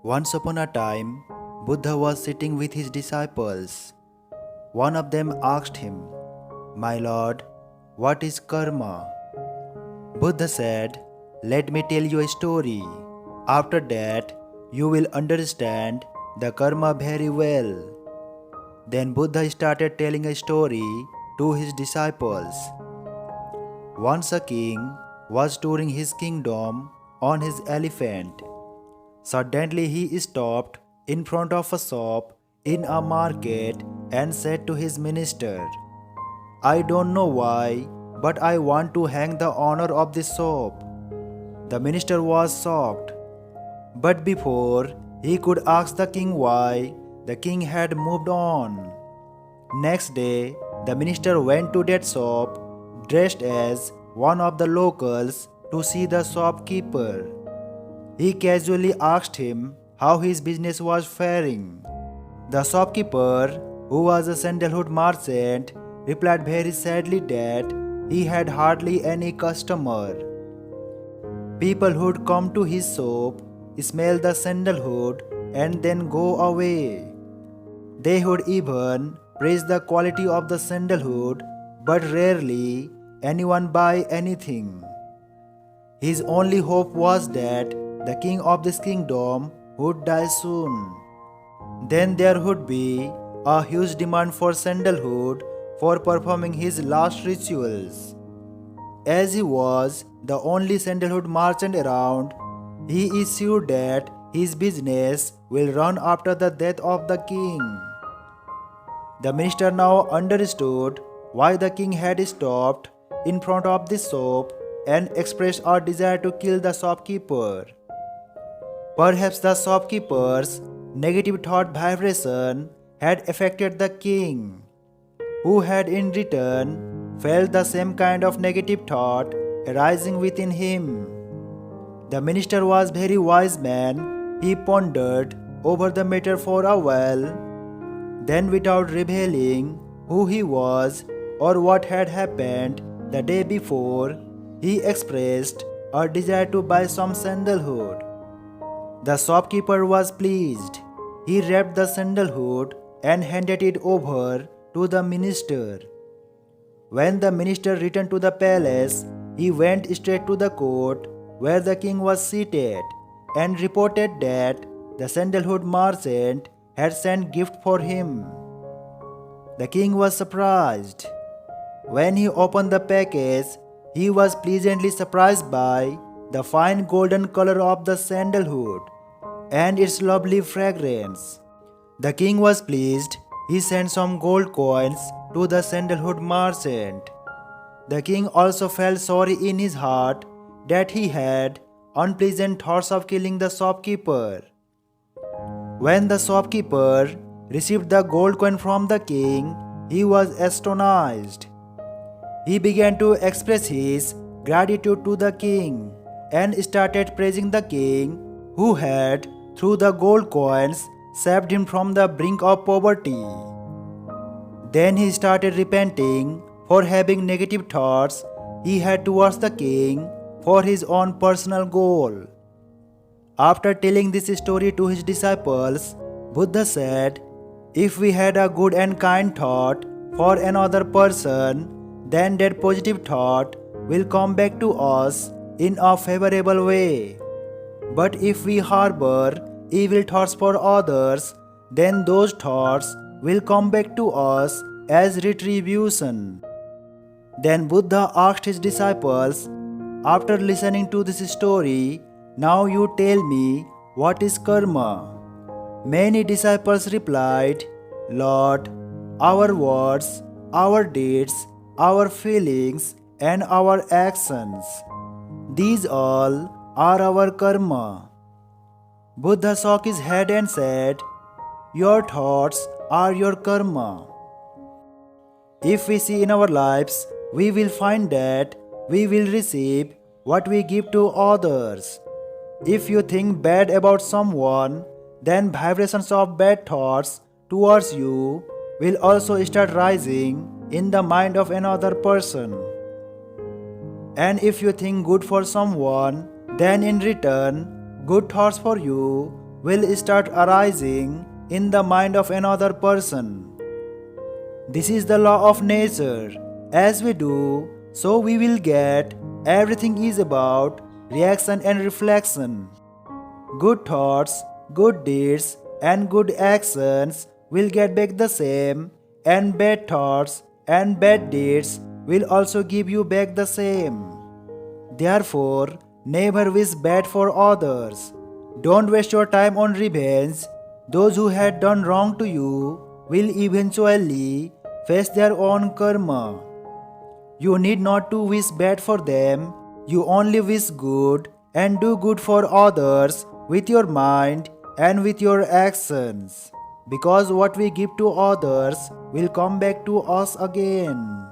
Once upon a time, Buddha was sitting with his disciples. One of them asked him, "My Lord, what is karma?" Buddha said, "Let me tell you a story. After that, you will understand the karma very well." Then Buddha started telling a story to his disciples. Once a king was touring his kingdom on his elephant. Suddenly he stopped in front of a shop in a market and said to his minister, "I don't know why, but I want to hang the owner of this shop." The minister was shocked. But before he could ask the king why, the king had moved on. Next day, the minister went to that shop dressed as one of the locals to see the shopkeeper. He casually asked him how his business was faring. The shopkeeper, who was a sandalwood merchant, replied very sadly that he had hardly any customer. People who'd come to his shop, smell the sandalwood, and then go away. They would even praise the quality of the sandalwood, but rarely anyone buy anything. His only hope was that the king of this kingdom would die soon. Then there would be a huge demand for sandalwood for performing his last rituals. As he was the only sandalwood merchant around, he is sure that his business will run after the death of the king. The minister now understood why the king had stopped in front of the shop and expressed a desire to kill the shopkeeper. Perhaps the shopkeeper's negative thought vibration had affected the king, who had in return felt the same kind of negative thought arising within him. The minister was a very wise man. He pondered over the matter for a while. Then, without revealing who he was or what had happened the day before, he expressed a desire to buy some sandalwood. The shopkeeper was pleased. He wrapped the sandalwood and handed it over to the minister. When the minister returned to the palace, he went straight to the court where the king was seated and reported that the sandalwood merchant had sent gift for him. The king was surprised. When he opened the package, he was pleasantly surprised by the fine golden color of the sandalwood and its lovely fragrance. The king was pleased. He sent some gold coins to the sandalwood merchant. The king also felt sorry in his heart that he had unpleasant thoughts of killing the shopkeeper. When the shopkeeper received the gold coin from the king, he was astonished. He began to express his gratitude to the king and started praising the king who had, through the gold coins, saved him from the brink of poverty. Then he started repenting for having negative thoughts he had towards the king for his own personal goal. After telling this story to his disciples, Buddha said, "If we had a good and kind thought for another person, then that positive thought will come back to us in a favorable way. But if we harbor evil thoughts for others, then those thoughts will come back to us as retribution." Then Buddha asked his disciples, "After listening to this story, now you tell me, what is karma?" Many disciples replied, "Lord, our words, our deeds, our feelings, and our actions, these all are our karma." Buddha shook his head and said, "Your thoughts are your karma." If we see in our lives, we will find that we will receive what we give to others. If you think bad about someone, then vibrations of bad thoughts towards you will also start rising in the mind of another person. And if you think good for someone, then in return, good thoughts for you will start arising in the mind of another person. This is the law of nature. As we do, so we will get. Everything is about reaction and reflection. Good thoughts, good deeds, and good actions will get back the same, and bad thoughts and bad deeds will also give you back the same. Therefore, never wish bad for others. Don't waste your time on revenge. Those who had done wrong to you will eventually face their own karma. You need not to wish bad for them, you only wish good and do good for others with your mind and with your actions. Because what we give to others will come back to us again.